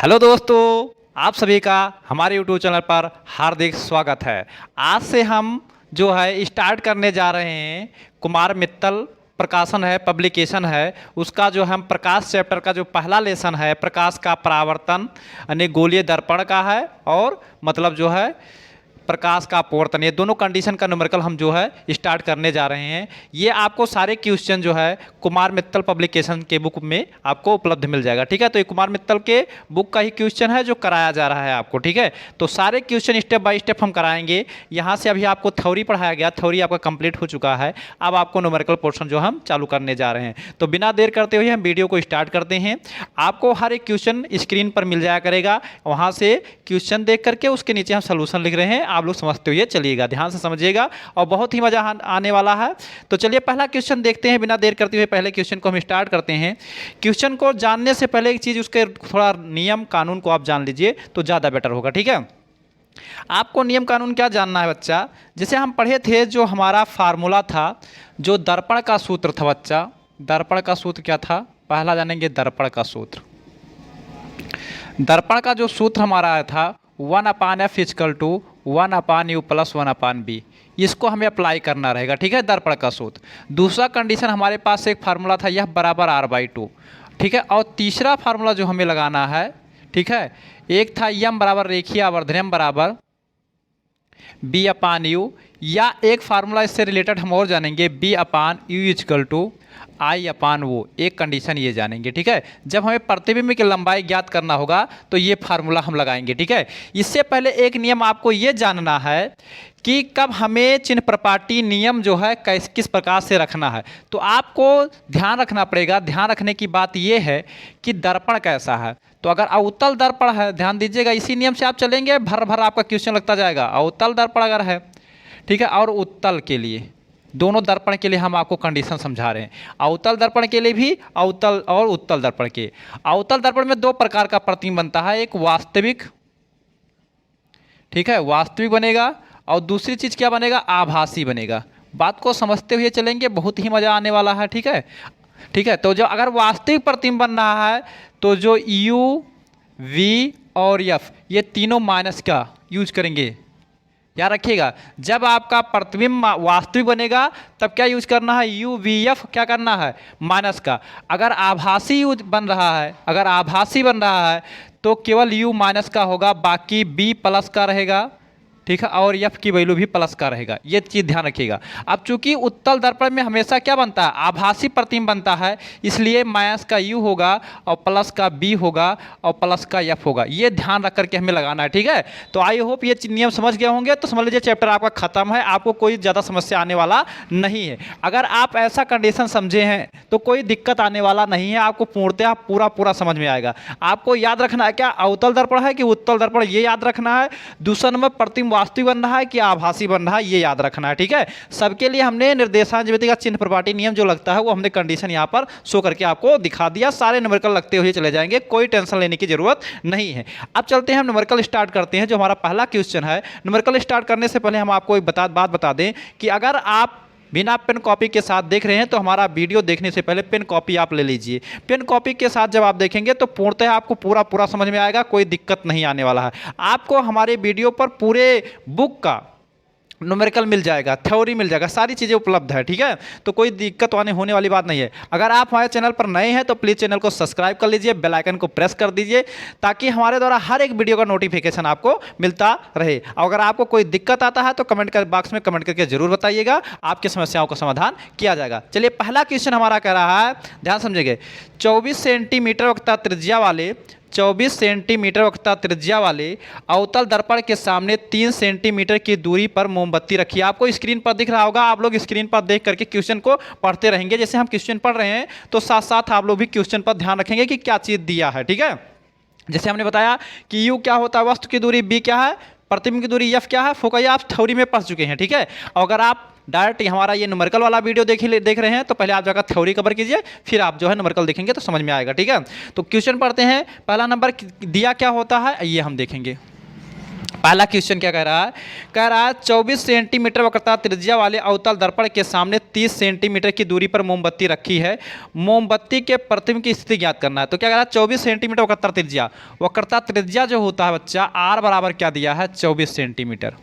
Hello दोस्तों, आप सभी का हमारे यूट्यूब चैनल पर हार्दिक स्वागत है। आज से हम जो है स्टार्ट करने जा रहे हैं कुमार मित्तल प्रकाशन है, पब्लिकेशन है, उसका जो हम प्रकाश चैप्टर का जो पहला लेसन है प्रकाश का परावर्तन यानी गोलीय दर्पण का है और मतलब जो है प्रकाश का अपवर्तन, ये दोनों कंडीशन का न्यूमेरिकल हम जो है स्टार्ट करने जा रहे हैं। ये आपको सारे क्वेश्चन जो है कुमार मित्तल पब्लिकेशन के बुक में आपको उपलब्ध मिल जाएगा। ठीक है, तो ये कुमार मित्तल के बुक का ही क्वेश्चन है जो कराया जा रहा है आपको। ठीक है, तो सारे क्वेश्चन स्टेप बाय स्टेप हम कराएंगे। यहाँ से अभी आपको थ्योरी पढ़ाया गया, थ्योरी आपका कंप्लीट हो चुका है। अब आपको न्यूमेरिकल पोर्शन जो हम चालू करने जा रहे हैं, तो बिना देर करते हुए हम वीडियो को स्टार्ट करते हैं। आपको हर एक क्वेश्चन स्क्रीन पर मिल जाया करेगा, वहाँ से क्वेश्चन देख करके उसके नीचे हम सोल्यूशन लिख रहे हैं, आप लोग समझते हुए चलिएगा, ध्यान से समझिएगा और बहुत ही मजा आने वाला है। तो चलिए पहला क्वेश्चन देखते हैं, बिना देर करते हुए पहले क्वेश्चन को हम स्टार्ट करते हैं। क्वेश्चन को जानने से पहले एक चीज़, उसके थोड़ा नियम कानून को आप जान लीजिए तो ज़्यादा बेटर होगा। ठीक है, आपको नियम कानून क्या जानना है बच्चा, जैसे हम पढ़े थे जो हमारा फार्मूला था, जो दर्पण का सूत्र था बच्चा। दर्पण का सूत्र क्या था, पहला जानेंगे दर्पण का सूत्र। दर्पण का जो सूत्र हमारा आया था 1/f equal to 1/u plus 1/b, इसको हमें अप्लाई करना रहेगा। ठीक है, दर्पण का सूत्र। दूसरा कंडीशन हमारे पास एक फार्मूला था, यह बराबर r/2। ठीक है, और तीसरा फार्मूला जो हमें लगाना है, ठीक है, एक था यम बराबर रेखीय आवर्धन बराबर b/u, या एक फार्मूला इससे रिलेटेड हम और जानेंगे b/u इक्वल टू I/वो, एक कंडीशन ये जानेंगे। ठीक है, जब हमें प्रतिबिंब की लंबाई ज्ञात करना होगा तो ये फार्मूला हम लगाएंगे। ठीक है, इससे पहले एक नियम आपको ये जानना है कि कब हमें चिन्ह प्रपाटी नियम जो है किस प्रकार से रखना है। तो आपको ध्यान रखना पड़ेगा। ध्यान रखने की बात यह है कि दर्पण कैसा है। तो अगर अवतल दर्पण है, ध्यान दीजिएगा, इसी नियम से आप चलेंगे, भर भर आपका क्वेश्चन लगता जाएगा। अवतल दर्पण अगर है, ठीक है, और उत्तल के लिए, दोनों दर्पण के लिए हम आपको कंडीशन समझा रहे हैं। अवतल दर्पण के लिए भी, अवतल और उत्तल दर्पण के। अवतल दर्पण में दो प्रकार का प्रतिबिंब बनता है, एक वास्तविक, ठीक है, वास्तविक बनेगा, और दूसरी चीज़ क्या बनेगा, आभासी बनेगा। बात को समझते हुए चलेंगे, बहुत ही मज़ा आने वाला है। ठीक है, ठीक है, तो जो अगर वास्तविक प्रतिबिंब बन रहा है तो जो U, V और F, ये तीनों माइनस का यूज करेंगे। याद रखिएगा, जब आपका प्रतिबिंब वास्तविक बनेगा तब क्या यूज करना है, U, V, F क्या करना है, माइनस का। अगर आभासी यूज बन रहा है, अगर आभासी बन रहा है तो केवल U माइनस का होगा, बाकी B प्लस का रहेगा। ठीक है, और F की वैल्यू भी प्लस का रहेगा, ये चीज़ ध्यान रखिएगा। अब चूंकि उत्तल दर्पण में हमेशा क्या बनता है, आभासी प्रतिबिंब बनता है, इसलिए माइनस का U होगा और प्लस का B होगा और प्लस का F होगा। ये ध्यान रख करके हमें लगाना है। ठीक है, तो आई होप ये नियम समझ गए होंगे। तो समझ लीजिए चैप्टर आपका खत्म है, आपको कोई ज़्यादा समस्या आने वाला नहीं है। अगर आप ऐसा कंडीशन समझे हैं तो कोई दिक्कत आने वाला नहीं है, आपको पूर्णतः पूरा पूरा समझ में आएगा। आपको याद रखना है क्या, अवतल दर्पण है कि उत्तल दर्पण, ये याद रखना है। दूसरा नंबर प्रतिबिंब वास्तविक बन रहा है कि आभासी बन रहा है, ये याद रखना है। ठीक है, सबके लिए हमने निर्देशांक ज्यामिति का चिन्ह प्रपाटी नियम जो लगता है वो हमने कंडीशन यहाँ पर शो करके आपको दिखा दिया। सारे न्यूमेरिकल लगते हुए चले जाएंगे, कोई टेंशन लेने की जरूरत नहीं है। अब चलते हैं हम न्यूमेरिकल स्टार्ट करते हैं, जो हमारा पहला क्वेश्चन है। न्यूमेरिकल स्टार्ट करने से पहले हम आपको एक बात बता दें कि अगर आप बिना पेन कॉपी के साथ देख रहे हैं तो हमारा वीडियो देखने से पहले पेन कॉपी आप ले लीजिए। पेन कॉपी के साथ जब आप देखेंगे तो पूर्णतः आपको पूरा पूरा समझ में आएगा, कोई दिक्कत नहीं आने वाला है। आपको हमारे वीडियो पर पूरे बुक का न्यूमेरिकल मिल जाएगा, थ्योरी मिल जाएगा, सारी चीज़ें उपलब्ध है। ठीक है, तो कोई दिक्कत होने वाली बात नहीं है। अगर आप हमारे चैनल पर नए हैं तो प्लीज़ चैनल को सब्सक्राइब कर लीजिए, बेल आइकन को प्रेस कर दीजिए, ताकि हमारे द्वारा हर एक वीडियो का नोटिफिकेशन आपको मिलता रहे। अगर आपको कोई दिक्कत आता है तो कमेंट कर बॉक्स में कमेंट करके जरूर बताइएगा, आपकी समस्याओं का समाधान किया जाएगा। चलिए पहला क्वेश्चन हमारा कह रहा है, ध्यान समझिएगा, 24 सेंटीमीटर वक्रता त्रिज्या वाले 24 सेंटीमीटर वक्रता त्रिज्या वाले अवतल दर्पण के सामने 3 सेंटीमीटर की दूरी पर मोमबत्ती रखिए। आपको स्क्रीन पर दिख रहा होगा, आप लोग स्क्रीन पर देख करके क्वेश्चन को पढ़ते रहेंगे। जैसे हम क्वेश्चन पढ़ रहे हैं तो साथ साथ आप लोग भी क्वेश्चन पर ध्यान रखेंगे कि क्या चीज़ दिया है। ठीक है, जैसे हमने बताया कि U क्या होता है, वस्तु की दूरी, B क्या है, प्रतिबिंब की दूरी, F क्या है, फोकस, आप थ्योरी में पढ़ चुके हैं। ठीक है, और अगर आप डायरेक्ट हमारा ये न्यूमेरिकल वाला वीडियो देख रहे हैं तो पहले आप जाकर थ्योरी कवर कीजिए, फिर आप जो है न्यूमेरिकल देखेंगे तो समझ में आएगा। ठीक है, तो क्वेश्चन पढ़ते हैं। पहला नंबर दिया क्या होता है ये हम देखेंगे। पहला क्वेश्चन क्या कह रहा है 24 सेंटीमीटर वक्रता त्रिज्या वाले अवतल दर्पण के सामने 30 सेंटीमीटर की दूरी पर मोमबत्ती रखी है। मोमबत्ती के प्रतिबिंब की स्थिति ज्ञात करना है। तो क्या कह रहा है 24 सेंटीमीटर वक्रता त्रिज्या जो होता है बच्चा आर बराबर क्या दिया है 24 सेंटीमीटर।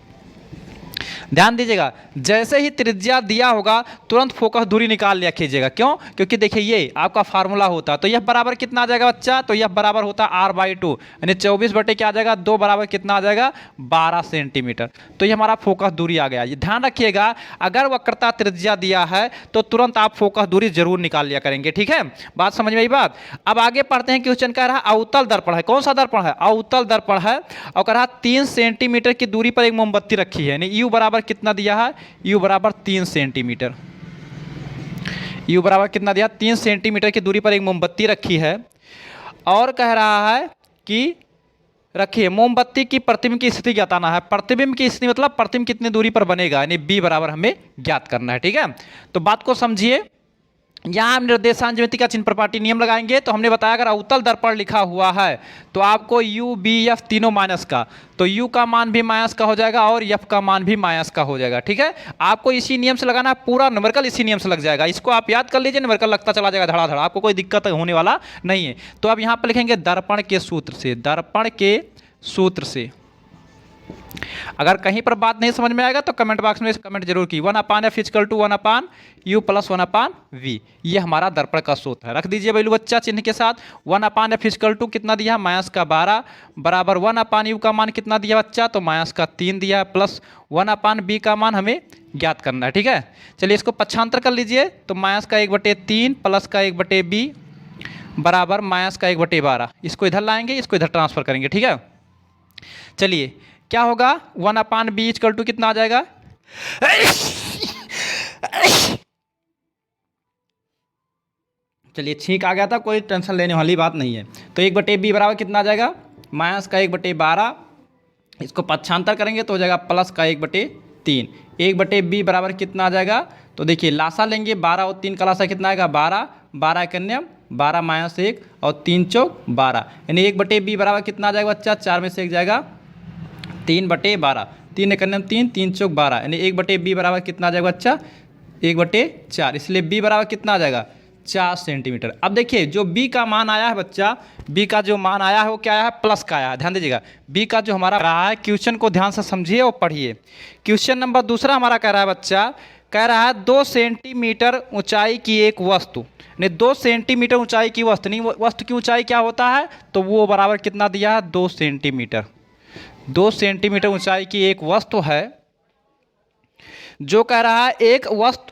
ध्यान दीजिएगा, जैसे ही त्रिज्या दिया होगा तुरंत फोकस दूरी निकाल लिया कीजिएगा। क्यों? क्योंकि देखिए ये आपका फार्मूला होता है। तो यह बराबर कितना आ जाएगा बच्चा, तो यह बराबर होता है r/2 यानी 24 बटे क्या आ जाएगा 2 बराबर कितना आ जाएगा 12 सेंटीमीटर। तो ये हमारा फोकस दूरी आ गया। ये ध्यान रखिएगा, अगर वक्रता त्रिज्या दिया है तो तुरंत आप फोकस दूरी जरूर निकाल लिया करेंगे। ठीक है, बात समझ में आई बात। अब आगे पढ़ते हैं। क्वेश्चन कह रहा है अवतल दर्पण है। कौन सा दर्पण है? अवतल दर्पण है और कह रहा 3 सेंटीमीटर की दूरी पर एक मोमबत्ती रखी है। यानी u बराबर कितना दिया है, u बराबर 3 सेंटीमीटर। u बराबर कितना दिया 3 सेंटीमीटर की दूरी पर एक मोमबत्ती रखी है और कह रहा है कि रखिए मोमबत्ती की प्रतिबिंब की स्थिति ज्ञाताना है। प्रतिबिंब की स्थिति मतलब प्रतिबिंब कितनी दूरी पर बनेगा, यानी b बराबर हमें ज्ञात करना है। ठीक है, तो बात को समझिए। यहाँ हम निर्देशांक ज्यामिति का चिन्ह प्रपाटी नियम लगाएंगे। तो हमने बताया अगर अवतल दर्पण लिखा हुआ है तो आपको u b f तीनों माइनस का, तो u का मान भी माइनस का हो जाएगा और f का मान भी माइनस का हो जाएगा। ठीक है, आपको इसी नियम से लगाना है, पूरा न्यूमेरिकल इसी नियम से लग जाएगा। इसको आप याद कर लीजिए, न्यूमेरिकल लगता चला जाएगा धड़ाधड़, आपको कोई दिक्कत होने वाला नहीं है। तो अब यहाँ पर लिखेंगे दर्पण के सूत्र से, दर्पण के सूत्र से। अगर कहीं पर बात नहीं समझ में आएगा तो कमेंट बॉक्स में कमेंट जरूर की। 1/f equal to 1/u plus 1/v, ये हमारा दर्पण का सूत्र है। रख दीजिए वैल्यू बच्चा चिन्ह के साथ। 1/f इक्वल टू कितना दिया है माइनस का 12 बराबर 1/u का मान कितना दिया बच्चा, तो माइनस का 3 दिया प्लस 1/b का मान हमें ज्ञात करना है। ठीक है, चलिए इसको पक्षांतर कर लीजिए। तो माइनस का 1/3 प्लस का 1/b बराबर माइनस का 1/12। इसको इधर लाएंगे, इसको इधर ट्रांसफर करेंगे। ठीक है, चलिए क्या होगा 1/b इक्वल टू कितना आ जाएगा, चलिए छींक आ गया था, कोई टेंशन लेने वाली बात नहीं है। तो 1/b बराबर कितना आ जाएगा माइनस का 1/12, इसको पक्षांतर करेंगे तो हो जाएगा प्लस का 1/3। 1/b बराबर कितना आ जाएगा, तो देखिए लासा लेंगे 12 और 3 का लासा कितना आएगा 12, 12 कन्या 12 माइनस 1 और 3 चौक 12, यानी 1/b बराबर कितना आ जाएगा बच्चा, 4 में से 1 जाएगा 3/12, 3 कन्या 3, 3 चौक 12, यानी 1/b बराबर कितना आ जाएगा बच्चा 1/4, इसलिए b बराबर कितना आ जाएगा 4 सेंटीमीटर। अब देखिए जो b का मान आया है बच्चा, b का जो मान आया है वो क्या आया है, प्लस का आया है। ध्यान दीजिएगा b का जो हमारा रहा है, क्वेश्चन को ध्यान से समझिए और पढ़िए। क्वेश्चन नंबर दूसरा हमारा कह रहा है बच्चा, कह रहा है 2 सेंटीमीटर ऊंचाई की एक वस्तु, नहीं 2 सेंटीमीटर ऊंचाई की वस्तु, नहीं वस्तु की ऊंचाई क्या होता है, तो वो बराबर कितना दिया है 2 सेंटीमीटर। 2 सेंटीमीटर ऊंचाई की एक वस्तु है, जो कह रहा है एक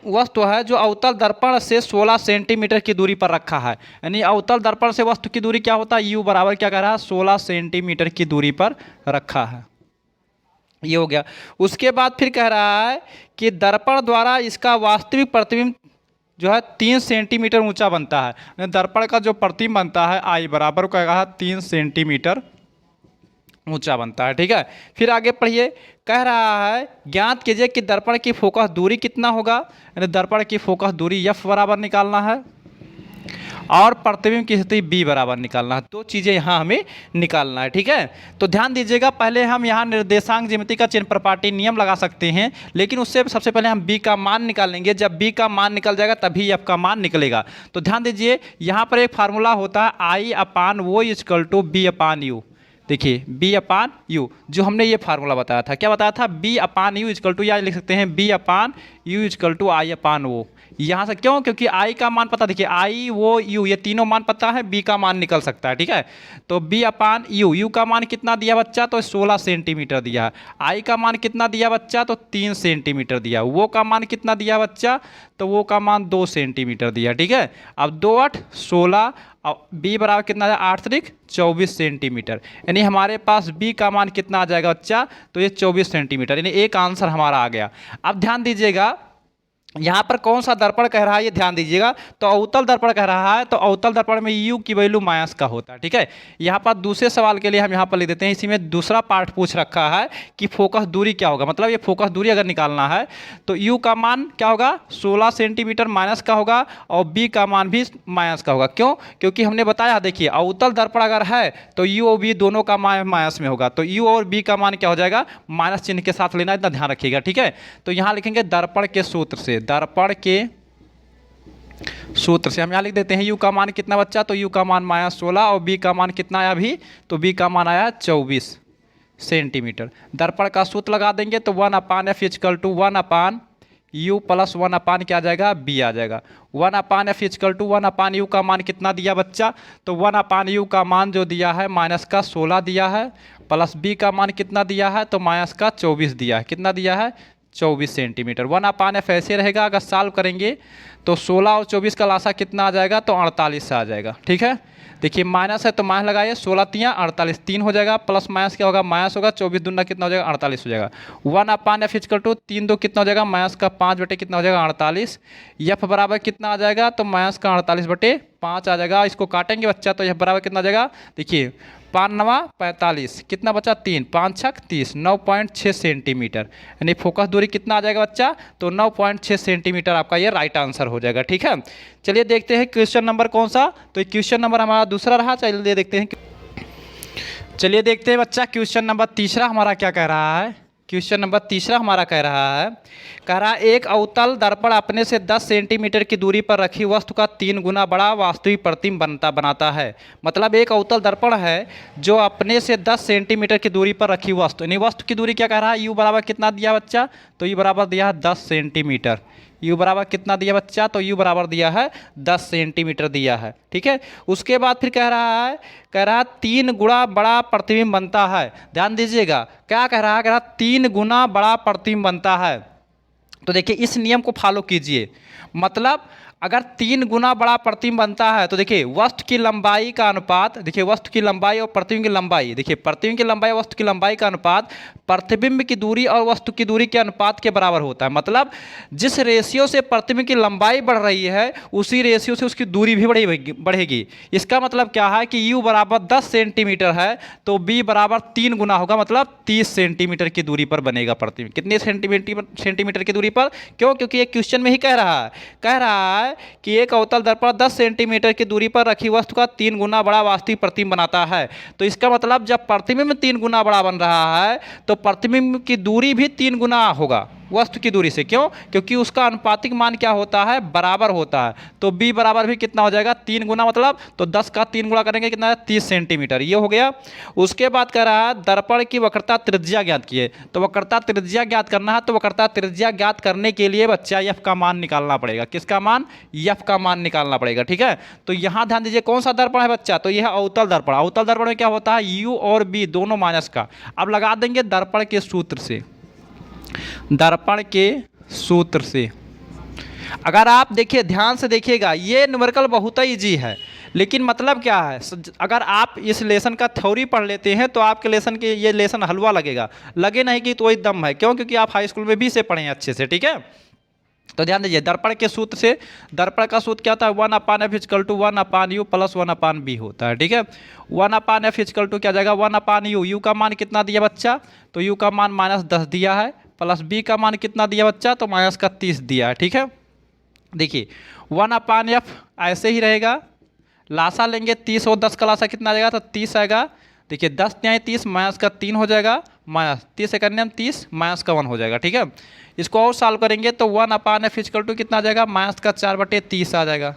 वस्तु है जो अवतल दर्पण से 16 सेंटीमीटर की दूरी पर रखा है। यानी अवतल दर्पण से वस्तु की दूरी क्या होता है, u बराबर क्या कह रहा है 16 सेंटीमीटर की दूरी पर रखा है। ये हो गया। उसके बाद फिर कह रहा है कि दर्पण द्वारा इसका वास्तविक प्रतिबिंब जो है 3 सेंटीमीटर ऊंचा बनता है। दर्पण का जो प्रतिबिंब बनता है I बराबर क्या कहा 3 सेंटीमीटर ऊंचा बनता है। ठीक है, फिर आगे पढ़िए। कह रहा है ज्ञात कीजिए कि दर्पण की फोकस दूरी कितना होगा, यानी दर्पण की फोकस दूरी f बराबर निकालना है और प्रतिबिंब की स्थिति b बराबर निकालना है। 2 चीज़ें यहाँ हमें निकालना है। ठीक है, तो ध्यान दीजिएगा, पहले हम यहाँ निर्देशांक ज्यामिति का चिन्ह प्रपाटी नियम लगा सकते हैं, लेकिन उससे सबसे पहले हम b का मान निकालेंगे। जब b का मान निकल जाएगा तभी f का मान निकलेगा। तो ध्यान दीजिए यहाँ पर एक फार्मूला होता है I/O इक्वल टू B/U। देखिए B/U, जो हमने ये फार्मूला बताया था, क्या बताया था B/U इक्वल टू, या लिख सकते हैं B/U इक्वल टू I/O। यहाँ से क्यों, क्योंकि I का मान पता, देखिए I, O, U ये तीनों मान पता है, B का मान निकल सकता है। ठीक है, तो B/U, U का मान कितना दिया बच्चा, तो 16 सेंटीमीटर दिया है। I का मान कितना दिया बच्चा, तो 3 सेंटीमीटर दिया। वो का मान कितना दिया बच्चा, तो वो का मान 2 सेंटीमीटर दिया। ठीक है, अब 2 8 16 और b बराबर कितना है 8 त्रिक 24 सेंटीमीटर, यानी हमारे पास b का मान कितना आ जाएगा बच्चा, तो ये 24 सेंटीमीटर, यानी एक आंसर हमारा आ गया। अब ध्यान दीजिएगा यहाँ पर कौन सा दर्पण कह रहा है ये ध्यान दीजिएगा। तो अवतल दर्पण कह रहा है, तो अवतल दर्पण में यू की वैल्यू माइनस का होता है, ठीक है। यहाँ पर दूसरे सवाल के लिए हम यहाँ पर लिख देते हैं, इसी में दूसरा पार्ट पूछ रखा है कि फोकस दूरी क्या होगा। मतलब ये फोकस दूरी अगर निकालना है तो यू का मान क्या होगा, 16 सेंटीमीटर माइनस का होगा, और बी का मान भी माइनस का होगा। क्यों? क्योंकि हमने बताया, देखिए अवतल दर्पण अगर है तो यू और बी दोनों का मान माइनस में होगा, तो यू और बी का मान क्या हो जाएगा, माइनस चिन्ह के साथ लेना, इतना ध्यान रखिएगा, ठीक है। तो यहाँ लिखेंगे दर्पण के सूत्र से, दर्पण के सूत्र से हम यहाँ लिख देते हैं यू का मान कितना बच्चा, तो यू का मान -16 और बी का मान कितना आया अभी, तो बी का मान आया 24 सेंटीमीटर। दर्पण का सूत्र लगा देंगे तो 1/f equal to 1/u plus 1/, क्या आ जाएगा, बी आ जाएगा। 1/f इक्वल टू 1/u का मान कितना दिया बच्चा, तो 1/u का मान जो दिया है -16 दिया है, प्लस बी का मान कितना दिया है, तो -24 दिया है। कितना दिया है, 24 सेंटीमीटर। 1/f ऐसे रहेगा, अगर सॉल्व करेंगे तो 16 और 24 का लासा कितना आ जाएगा, तो 48 आ जाएगा, ठीक है। देखिए माइनस है तो माइनस लगाइए, 16 तियाँ 48, 3 हो जाएगा, प्लस माइनस क्या होगा, माइनस होगा, 24 दूना कितना हो जाएगा, 48 हो जाएगा। 1/f इक्वल टू 3 2 कितना हो जाएगा, माइनस का 5 बटे कितना हो जाएगा, 48। एफ बराबर कितना आ जाएगा, तो माइनस का 48 बटे 5 आ जाएगा। इसको काटेंगे बच्चा तो एफ बराबर कितना आ जाएगा, देखिए 5 9 45, कितना बचा, 3 5 6 30, 9.6 सेंटीमीटर। यानी फोकस दूरी कितना आ जाएगा बच्चा, तो 9.6 सेंटीमीटर आपका ये राइट आंसर हो जाएगा, ठीक है। चलिए देखते हैं क्वेश्चन नंबर कौन सा, तो क्वेश्चन नंबर हमारा दूसरा रहा। चलिए देखते हैं, चलिए देखते हैं बच्चा क्वेश्चन नंबर तीसरा हमारा क्या कह रहा है। क्वेश्चन नंबर तीसरा हमारा कह रहा है एक अवतल दर्पण अपने से 10 सेंटीमीटर की दूरी पर रखी वस्तु का 3 गुना बड़ा वास्तविक प्रतिबिंब बनाता है। मतलब एक अवतल दर्पण है जो अपने से 10 सेंटीमीटर की दूरी पर रखी वस्तु, यानी वस्तु की दूरी क्या कह रहा है, यू बराबर कितना दिया बच्चा, तो यू बराबर दिया है 10 सेंटीमीटर। यू बराबर कितना दिया बच्चा, तो यू बराबर दिया है 10 सेंटीमीटर दिया है, ठीक है। उसके बाद फिर कह रहा है 3 गुना बड़ा प्रतिबिंब बनता है। ध्यान दीजिएगा, क्या कह रहा है 3 गुना बड़ा प्रतिबिंब बनता है। तो देखिए इस नियम को फॉलो कीजिए, मतलब अगर 3 गुना बड़ा प्रतिबिंब बनता है तो देखिए वस्तु की लंबाई का अनुपात, देखिए वस्तु की लंबाई और प्रतिबिंब की लंबाई, देखिए प्रतिबिंब की लंबाई और वस्तु की लंबाई का अनुपात प्रतिबिंब की दूरी और वस्तु की दूरी के अनुपात के बराबर होता है। मतलब जिस रेशियो से प्रतिबिंब की लंबाई बढ़ रही है उसी रेशियो से उसकी दूरी भी बढ़ेगी। इसका मतलब क्या है कि u बराबर 10 सेंटीमीटर है तो b बराबर 3 गुना होगा, मतलब 30 सेंटीमीटर की दूरी पर बनेगा प्रतिबिंब। कितने सेंटीमीटर की दूरी पर, क्यों, क्योंकि एक क्वेश्चन में ही कह रहा है कि एक अवतल दर्पण 10 सेंटीमीटर की दूरी पर रखी वस्तु का 3 गुना बड़ा वास्तविक प्रतिबिंब बनाता है। तो इसका मतलब जब प्रतिबिंब 3 गुना बड़ा बन रहा है तो प्रतिबिंब की दूरी भी 3 गुना होगा वस्तु की दूरी से। क्यों? क्योंकि उसका अनुपातिक मान क्या होता है, बराबर होता है। तो b बराबर भी कितना हो जाएगा, 3 गुना, मतलब तो 10 का 3 गुना करेंगे कितना है, 30 सेंटीमीटर, ये हो गया। उसके बाद कह रहा है दर्पण की वक्रता त्रिज्या ज्ञात कीजिए। तो वक्रता त्रिज्या ज्ञात करना है, तो वक्रता त्रिज्या ज्ञात करने के लिए बच्चा f का मान निकालना पड़ेगा। किसका मान, f का मान निकालना पड़ेगा, ठीक है। तो यहाँ ध्यान दीजिए कौन सा दर्पण है बच्चा, तो यह अवतल दर्पण। अवतल दर्पण में क्या होता है, u और b दोनों माइनस का। अब लगा देंगे दर्पण के सूत्र से, दर्पण के सूत्र से। अगर आप देखिए ध्यान से देखिएगा, ये न्यूमेरिकल बहुत ही इजी है, लेकिन मतलब क्या है, अगर आप इस लेसन का थ्योरी पढ़ लेते हैं तो आपके लेसन के ये लेसन हलवा लगेगा, लगे नहीं कि तो एकदम है। क्यों? क्योंकि आप हाई स्कूल में भी से पढ़े हैं अच्छे से, ठीक है। तो ध्यान दीजिए दर्पण के सूत्र से, दर्पण का सूत्र क्या होता है, 1/f equal to 1/u plus 1/b होता है, ठीक है। 1/f इक्वल टू क्या जाएगा, 1/u। यू का मान कितना दिया बच्चा, तो यू का मान -10 दिया है, प्लस बी का मान कितना दिया बच्चा, तो -30 दिया है, ठीक है। देखिए 1/f ऐसे ही रहेगा, लासा लेंगे 30 और 10 का लासा कितना आ जाएगा, तो 30 आएगा। देखिए 10 न्याय 30, -3 हो जाएगा, -30 से करने हम 30, -1 हो जाएगा, ठीक है। इसको और सॉल्व करेंगे तो 1/f इक्वल टू कितना आ जाएगा, -4/30 आ जाएगा।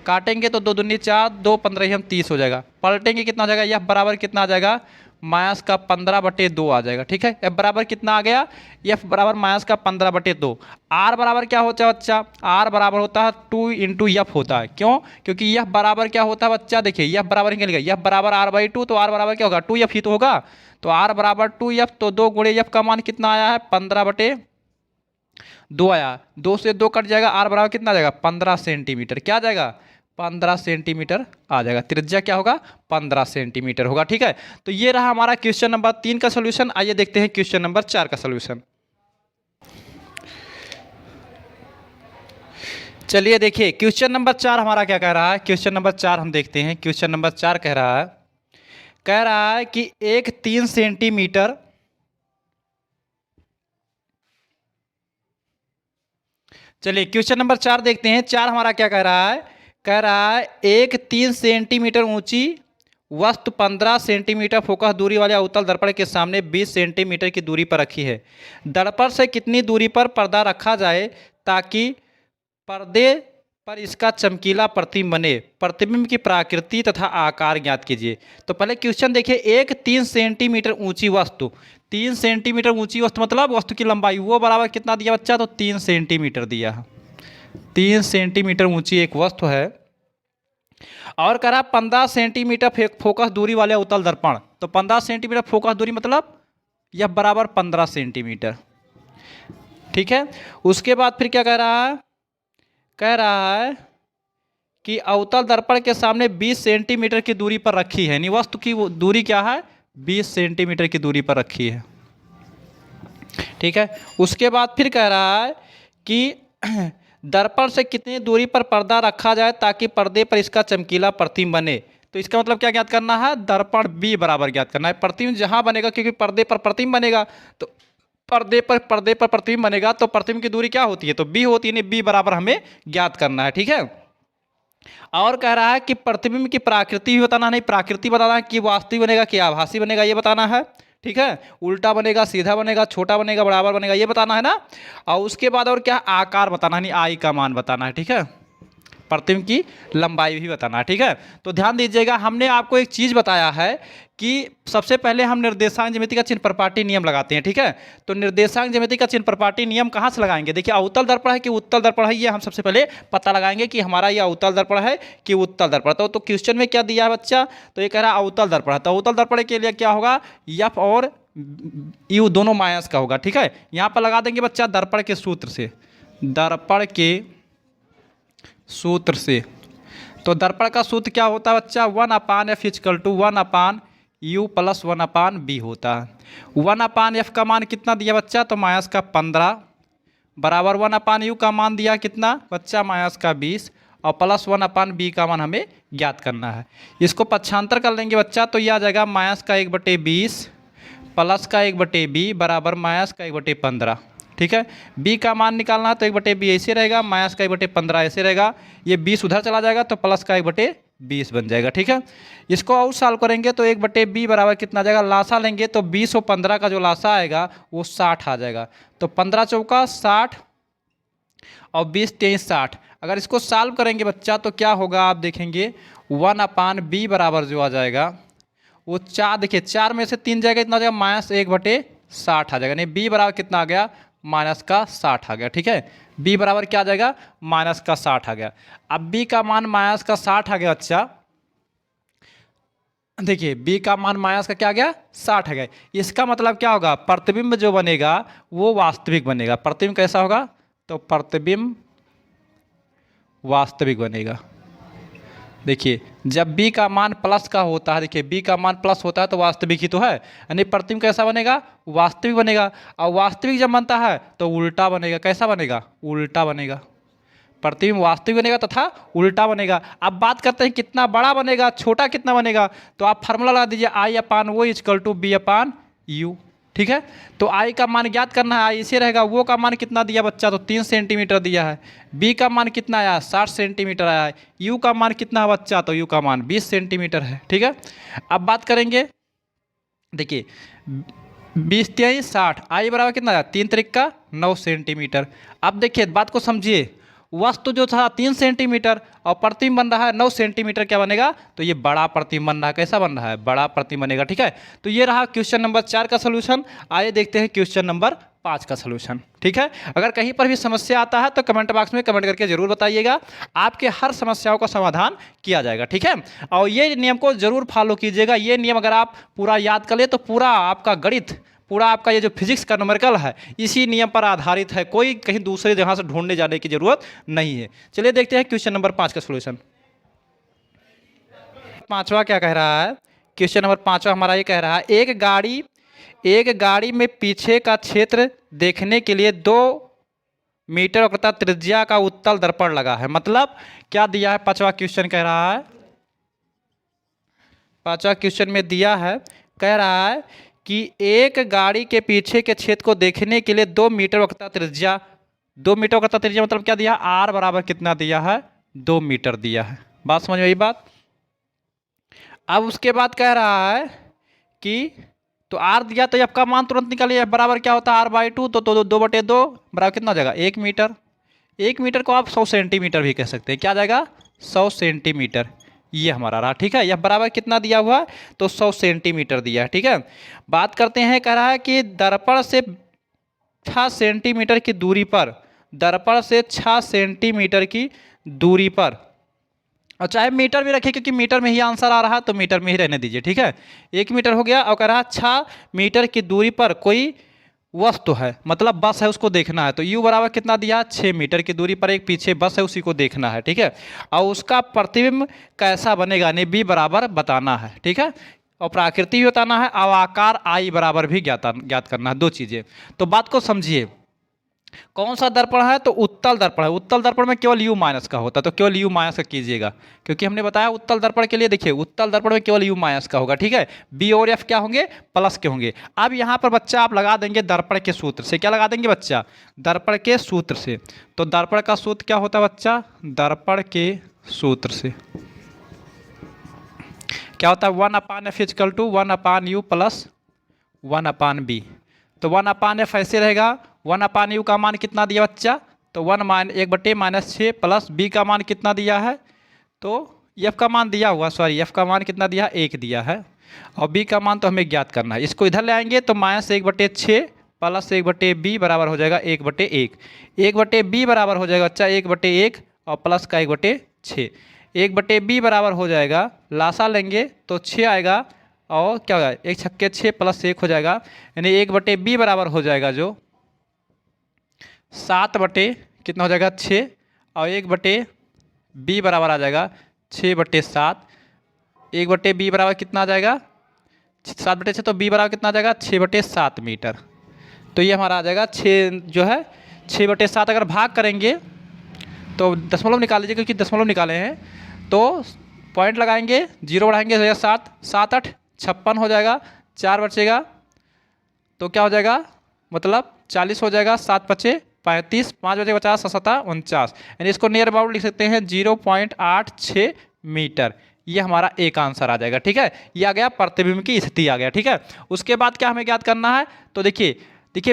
काटेंगे तो 2 दूनी 4, 2 15 हम 30 हो जाएगा। पलटेंगे कितना हो जाएगा, यह बराबर कितना आ जाएगा, -15/2 आ जाएगा, ठीक है। एफ बराबर कितना आ गया, एफ बराबर -15/2। आर बराबर क्या होता है बच्चा, आर बराबर होता है 2 × एफ होता है। क्यों? क्योंकि यह बराबर क्या होता है बच्चा, देखिए यह बराबर ही निकलेगा, यह बराबर r/2, तो आर बराबर क्या होगा, 2f ही तो होगा। तो आर बराबर 2f, तो 2 गुणे एफ का मान कितना आया है, 15/2 आया। 2 से 2 कट जाएगा, आर बराबर कितना आ जाएगा, 15 सेंटीमीटर। क्या आ जाएगा, 15 सेंटीमीटर आ जाएगा। त्रिज्या क्या होगा, 15 सेंटीमीटर होगा, ठीक है। तो ये रहा हमारा क्वेश्चन नंबर 3 का सोल्यूशन। आइए देखते हैं क्वेश्चन नंबर 4 का सोल्यूशन। चलिए देखिए क्वेश्चन नंबर 4 हमारा क्या कह रहा है। क्वेश्चन नंबर 4 हम देखते हैं। क्वेश्चन नंबर 4 कह रहा है कि एक 3 सेंटीमीटर, चलिए क्वेश्चन नंबर 4 देखते हैं। 4 हमारा क्या कह रहा है एक 3 सेंटीमीटर ऊंची वस्तु 15 सेंटीमीटर फोकस दूरी वाले अवतल दर्पण के सामने 20 सेंटीमीटर की दूरी पर रखी है। दर्पण से कितनी दूरी पर पर्दा रखा जाए ताकि पर्दे पर इसका चमकीला प्रतिबिंब बने। प्रतिबिंब की प्रकृति तथा आकार ज्ञात कीजिए। तो पहले क्वेश्चन देखिए, एक 3 सेंटीमीटर ऊंची वस्तु, 3 सेंटीमीटर ऊंची वस्तु मतलब वस्तु की लंबाई वो बराबर कितना दिया बच्चा, तो 3 सेंटीमीटर दिया है। 3 सेंटीमीटर ऊंची एक वस्तु है और कह रहा 15 सेंटीमीटर फोकस दूरी वाले अवतल दर्पण। तो 15 सेंटीमीटर फोकस दूरी मतलब यह बराबर 15 सेंटीमीटर, ठीक है। उसके बाद फिर क्या कह रहा है कि अवतल दर्पण के सामने 20 सेंटीमीटर की दूरी पर रखी है। यानी वस्तु की दूरी क्या है, 20 सेंटीमीटर की दूरी पर रखी है, ठीक है। उसके बाद फिर कह रहा है कि दर्पण से कितनी दूरी पर पर्दा रखा जाए ताकि पर्दे पर इसका चमकीला प्रतिबिंब बने। तो इसका मतलब क्या ज्ञात करना है, दर्पण बी बराबर ज्ञात करना है। प्रतिबिंब जहां बनेगा, क्योंकि पर्दे पर प्रतिबिंब बनेगा, तो पर्दे पर प्रतिबिंब बनेगा तो प्रतिबिंब की दूरी क्या होती है, तो बी होती है। नहीं, बी बराबर हमें ज्ञात करना है, ठीक है। और कह रहा है कि प्रतिबिंब की प्रकृति भी बताना, नहीं प्रकृति बताना है कि वास्तविक बनेगा कि आभासी बनेगा, ये बताना है, ठीक है। उल्टा बनेगा, सीधा बनेगा, छोटा बनेगा, बराबर बनेगा, ये बताना है ना। और उसके बाद और क्या, आकार बताना है, नहीं आई का मान बताना है, ठीक है। प्रतिबिंब की लंबाई भी बताना है, ठीक है। तो ध्यान दीजिएगा, हमने आपको एक चीज़ बताया है कि सबसे पहले हम निर्देशांक ज्यामिति का चिन्ह प्रपाटी नियम लगाते हैं, ठीक है। तो निर्देशांक ज्यामिति का चिन्ह प्रपाटी नियम कहाँ से लगाएंगे, देखिए अवतल दर्पण है कि उत्तल दर्पण है, ये हम सबसे पहले पता लगाएंगे कि हमारा ये अवतल दर्पण है कि उत्तल दर्पण। तो क्वेश्चन में क्या दिया है बच्चा, तो ये कह रहा है अवतल दर्पण है। तो अवतल दर्पण के लिए क्या होगा, एफ और यू दोनों माइनस का होगा, ठीक है। यहाँ पर लगा देंगे बच्चा दर्पण के सूत्र से, दर्पण के सूत्र से। तो दर्पण का सूत्र क्या होता है बच्चा, 1/f equal to 1/u plus 1/b होता है। 1/f का मान कितना दिया बच्चा, तो माइनस का 15 बराबर 1/u का मान दिया कितना बच्चा, माइनस का 20 और प्लस 1/b का मान हमें ज्ञात करना है। इसको पक्षांतर कर लेंगे बच्चा, तो यह आ जाएगा माइनस का 1/20 प्लस का 1/b बराबर माइनस का 1/15, ठीक है। b का मान निकालना है तो 1/b ऐसे रहेगा, माइनस का 1/15 ऐसे रहेगा, ये 20 उधर चला जाएगा तो प्लस का 1/20 बन जाएगा, ठीक है। इसको और सॉल्व करेंगे तो 1/b बराबर कितना आ जाएगा, लासा लेंगे तो 20 और 15 का जो लासा आएगा वो 60 आ जाएगा। तो 15 चौका 60 और 20 23 60। अगर इसको सॉल्व करेंगे बच्चा तो क्या होगा, आप देखेंगे 1/b बराबर जो आ जाएगा वो 4, देखिए 4 में से 3 जाएगा, इतना आ जाएगा माइनस 1/60 आ जाएगा। नहीं, b बराबर कितना आ गया, माइनस का 60 आ गया, ठीक है। b बराबर क्या आ जाएगा, माइनस का 60 आ गया। अब b का मान माइनस का 60 आ गया बच्चा, देखिए b का मान माइनस का क्या आ गया, 60 आ गया। इसका मतलब क्या होगा, प्रतिबिंब जो बनेगा वो वास्तविक बनेगा। प्रतिबिंब कैसा होगा, तो प्रतिबिंब वास्तविक बनेगा। देखिए जब b का मान प्लस का होता है, देखिए b का मान प्लस होता है तो वास्तविक ही तो है, यानी प्रतिबिंब कैसा बनेगा, वास्तविक बनेगा। और वास्तविक जब बनता है तो उल्टा बनेगा, कैसा बनेगा, उल्टा बनेगा। प्रतिबिंब वास्तविक बनेगा तथा उल्टा बनेगा। अब बात करते हैं कितना बड़ा बनेगा, छोटा कितना बनेगा, तो आप फार्मूला लगा दीजिए I/O इक्वल टू B/U, ठीक है। तो I का मान ज्ञात करना है, I इसे रहेगा। वो का मान कितना दिया बच्चा, तो 3 सेंटीमीटर दिया है। B का मान कितना आया, 60 सेंटीमीटर आया है। U का मान कितना है बच्चा, तो U का मान 20 सेंटीमीटर है, ठीक है। अब बात करेंगे, देखिए 20 23 60, I बराबर कितना आया, 3 त्रिक 9 सेंटीमीटर। अब देखिए बात को समझिए, वस्तु जो था 3 सेंटीमीटर और प्रतिबिंब बन रहा है 9 सेंटीमीटर, क्या बनेगा, तो ये बड़ा प्रतिबिंब बन रहा है, कैसा बन रहा है, बड़ा प्रतिबिंब बनेगा, ठीक है। तो ये रहा क्वेश्चन नंबर 4 का सोल्यूशन। आइए देखते हैं क्वेश्चन नंबर 5 का सोल्यूशन, ठीक है। अगर कहीं पर भी समस्या आता है तो कमेंट बॉक्स में कमेंट करके जरूर बताइएगा, आपके हर समस्याओं का समाधान किया जाएगा, ठीक है। और ये नियम को जरूर फॉलो कीजिएगा। ये नियम अगर आप पूरा याद कर ले तो पूरा आपका गणित, पूरा आपका ये जो फिजिक्स का न्यूमेरिकल है इसी नियम पर आधारित है, कोई कहीं दूसरे जगह से ढूंढने जाने की जरूरत नहीं है। चलिए देखते हैं क्वेश्चन नंबर 5 का सोल्यूशन। पांचवा क्या कह रहा है, क्वेश्चन नंबर 5 हमारा ये कह रहा है, एक गाड़ी में पीछे का क्षेत्र देखने के लिए 2 मीटर वक्रता त्रिज्या का उत्तल दर्पण लगा है। मतलब क्या दिया है, पांचवा क्वेश्चन कह रहा है, पांचवा क्वेश्चन में दिया है, कह रहा है कि एक गाड़ी के पीछे के क्षेत्र को देखने के लिए 2 मीटर वक्रता त्रिज्या, 2 मीटर वक्रता त्रिज्या मतलब क्या दिया, आर बराबर कितना दिया है, 2 मीटर दिया है। बात समझ में आई बात। अब उसके बाद कह रहा है कि तो आर दिया तो एफ का मान तुरंत निकालिए, एफ बराबर क्या होता है r/2, तो 2/2 बराबर कितना हो जाएगा, 1 मीटर। 1 मीटर को आप 100 सेंटीमीटर भी कह सकते हैं, क्या जाएगा 100 सेंटीमीटर, ये हमारा रहा। ठीक है, यह बराबर कितना दिया हुआ है, तो 100 सेंटीमीटर दिया है। ठीक है, बात करते हैं, कह रहा है कि दर्पण से 6 सेंटीमीटर की दूरी पर, दर्पण से 6 सेंटीमीटर की दूरी पर, और चाहे मीटर भी रखिए क्योंकि मीटर में ही आंसर आ रहा है तो मीटर में ही रहने दीजिए। ठीक है, 1 मीटर हो गया, और कह रहा है 6 मीटर की दूरी पर कोई वस्तु है, मतलब बस है, उसको देखना है। तो u बराबर कितना दिया, 6 मीटर की दूरी पर एक पीछे बस है, उसी को देखना है। ठीक है, और उसका प्रतिबिंब कैसा बनेगा, यानी b बराबर बताना है। ठीक है, और प्राकृति भी बताना है, और आकार I बराबर भी ज्ञात करना है, 2 चीज़ें। तो बात को समझिए, कौन सा दर्पण है, तो उत्तल दर्पण है। उत्तल दर्पण में केवल u माइनस का होता है, तो केवल u माइनस का कीजिएगा, क्योंकि हमने बताया उत्तल दर्पण के लिए, देखिए उत्तल दर्पण में केवल u माइनस का होगा। ठीक है, b और f क्या होंगे, प्लस के होंगे। अब यहाँ पर बच्चा आप लगा देंगे दर्पण के सूत्र से, क्या लगा देंगे बच्चा, दर्पण के सूत्र से। तो दर्पण का सूत्र क्या होता है बच्चा, दर्पण के सूत्र से क्या होता है, 1/f equal to 1/u plus 1/b। तो 1/f ऐसे रहेगा, 1/u का मान कितना दिया बच्चा, तो 1/6 प्लस b का मान कितना दिया है, तो f का मान दिया हुआ, सॉरी f का मान कितना दिया, 1 दिया है, और b का मान तो हमें ज्ञात करना है। इसको इधर ले आएंगे तो -1/6 प्लस 1/b बराबर हो जाएगा 1/1, 1/b बराबर हो जाएगा बच्चा 1/1, और प्लस का 1/6, 1/b बराबर हो जाएगा, लासा लेंगे तो 6 आएगा, और क्या होगा, 1 छक्के 6 प्लस 1 हो जाएगा, यानी 1/b बराबर हो जाएगा जो 7 बटे कितना हो जाएगा 6, और 1/b बराबर आ जाएगा 6/7, 1/b बराबर कितना आ जाएगा 7/6, तो b बराबर कितना आ जाएगा 6/7 मीटर। तो ये हमारा आ जाएगा 6 जो है 6/7, अगर भाग करेंगे तो दशमलव निकाल लीजिए, क्योंकि दशमलव निकाले हैं तो पॉइंट लगाएंगे, 0 बढ़ाएंगे हो जाएगा 7, 7 8 56 हो जाएगा, 4 बचेगा तो क्या हो जाएगा, मतलब 40 हो जाएगा, 7 5 35, 5 बचे 50, 7 49, यानी इसको नियर अबाउट लिख सकते हैं 0.86 मीटर। ये हमारा एक आंसर आ जाएगा। ठीक है, ये आ गया प्रतिबिंब की स्थिति आ गया। ठीक है, उसके बाद क्या हमें ज्ञात करना है, तो देखिए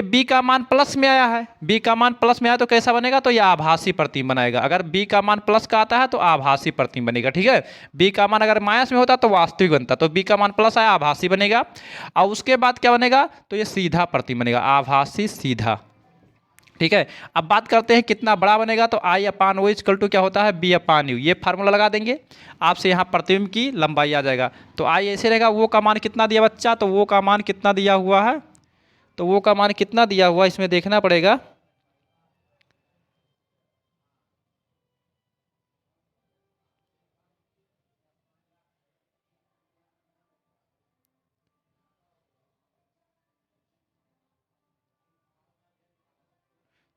b का मान प्लस में आया है, b का मान प्लस में आया तो कैसा बनेगा, तो यह आभासी प्रतिबिंब बनाएगा। अगर b का मान प्लस का आता है तो आभासी प्रतिबिंब बनेगा। ठीक है, b का मान अगर माइनस में होता तो वास्तविक बनता, तो b का मान प्लस आया, आभासी बनेगा। और उसके बाद क्या बनेगा, तो ये सीधा प्रतिबिंब बनेगा, आभासी सीधा। ठीक है, अब बात करते हैं कितना बड़ा बनेगा, तो I/O इक्वल टू क्या होता है, B/U। ये फार्मूला लगा देंगे, आपसे यहाँ प्रतिबिंब की लंबाई आ जाएगा। तो I ऐसे रहेगा, वो का मान कितना दिया बच्चा, तो वो का मान कितना दिया हुआ है, तो वो का मान कितना दिया हुआ इसमें देखना पड़ेगा,